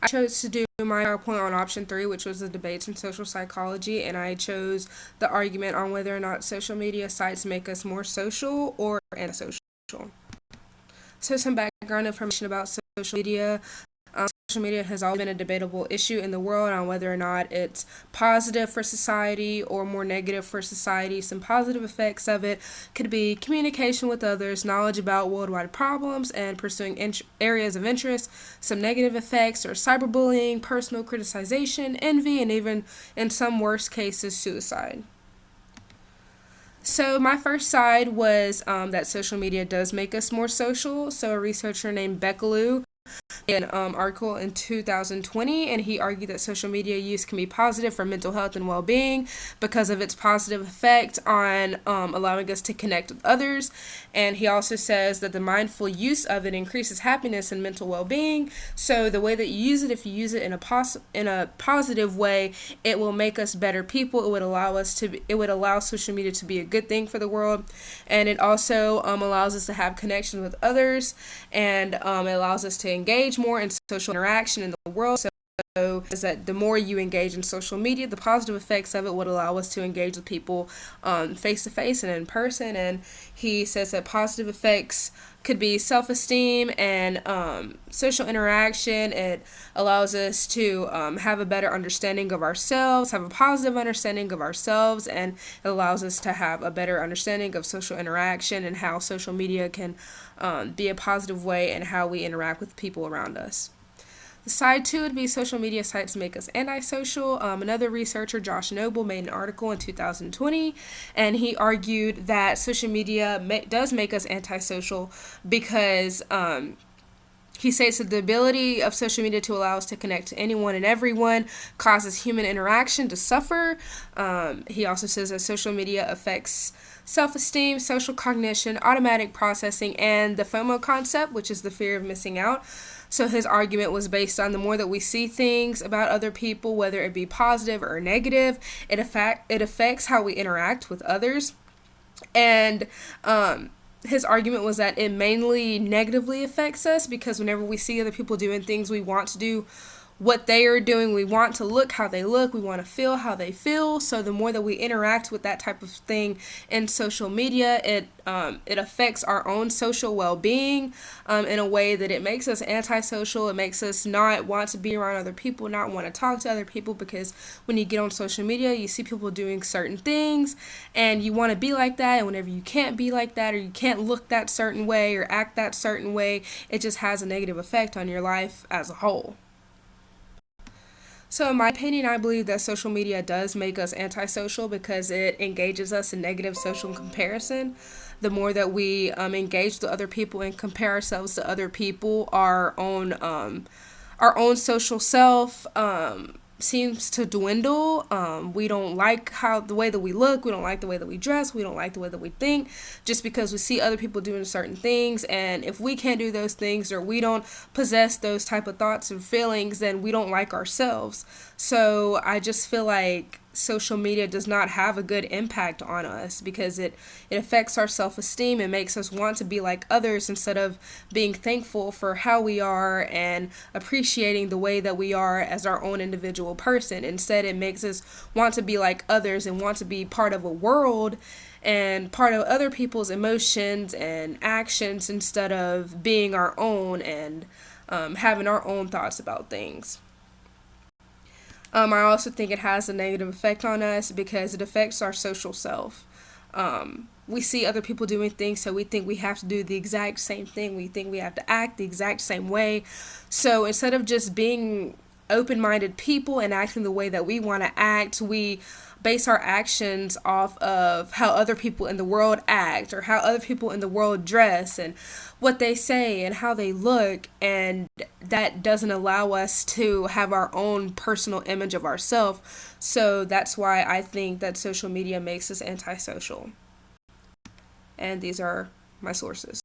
I chose to do my PowerPoint on option 3, which was the debates in social psychology, and I chose the argument on whether or not social media sites make us more social or antisocial. So some background information about social media. Social media has always been a debatable issue in the world on whether or not it's positive for society or more negative for society. Some positive effects of it could be communication with others, knowledge about worldwide problems, and pursuing areas of interest. Some negative effects are cyberbullying, personal criticization, envy, and even, in some worst cases, suicide. So my first side was that social media does make us more social. So a researcher named Bekaloo an article in 2020, and he argued that social media use can be positive for mental health and well-being because of its positive effect on allowing us to connect with others. And he also says that the mindful use of it increases happiness and mental well-being. So the way that you use it, if you use it in a positive way, it will make us better people. It would allow social media to be a good thing for the world, and it also allows us to have connection with others, and it allows us to engage more in social interaction in the world. So is that the more you engage in social media, the positive effects of it would allow us to engage with people face to face and in person. And he says that positive effects could be self-esteem and social interaction. It allows us to have a better understanding of ourselves, have a positive understanding of ourselves, and it allows us to have a better understanding of social interaction and how social media can be a positive way and how we interact with people around us. Side 2 would be social media sites make us antisocial. Another researcher, Josh Noble, made an article in 2020, and he argued that social media does make us antisocial because he states that the ability of social media to allow us to connect to anyone and everyone causes human interaction to suffer. He also says that social media affects self-esteem, social cognition, automatic processing, and the FOMO concept, which is the fear of missing out. So his argument was based on the more that we see things about other people, whether it be positive or negative, it affects how we interact with others. And his argument was that it mainly negatively affects us because whenever we see other people doing things, we want to do what they are doing. We want to look how they look. We want to feel how they feel. So the more that we interact with that type of thing in social media, it affects our own social well-being in a way that it makes us antisocial. It makes us not want to be around other people, not want to talk to other people, because when you get on social media, you see people doing certain things and you want to be like that. And whenever you can't be like that, or you can't look that certain way or act that certain way, it just has a negative effect on your life as a whole. So in my opinion, I believe that social media does make us antisocial because it engages us in negative social comparison. The more that we engage with other people and compare ourselves to other people, our own social self seems to dwindle. We don't like the way that we look. We don't like the way that we dress. We don't like the way that we think, just because we see other people doing certain things. And if we can't do those things, or we don't possess those type of thoughts and feelings, then we don't like ourselves. So I just feel like social media does not have a good impact on us because it affects our self-esteem. It makes us want to be like others instead of being thankful for how we are and appreciating the way that we are as our own individual person. Instead, it makes us want to be like others and want to be part of a world and part of other people's emotions and actions instead of being our own and having our own thoughts about things. I also think it has a negative effect on us because it affects our social self. We see other people doing things, so we think we have to do the exact same thing. We think we have to act the exact same way. So instead of just being open-minded people and acting the way that we want to act, we base our actions off of how other people in the world act or how other people in the world dress and what they say and how they look, and that doesn't allow us to have our own personal image of ourselves. So that's why I think that social media makes us antisocial. And these are my sources.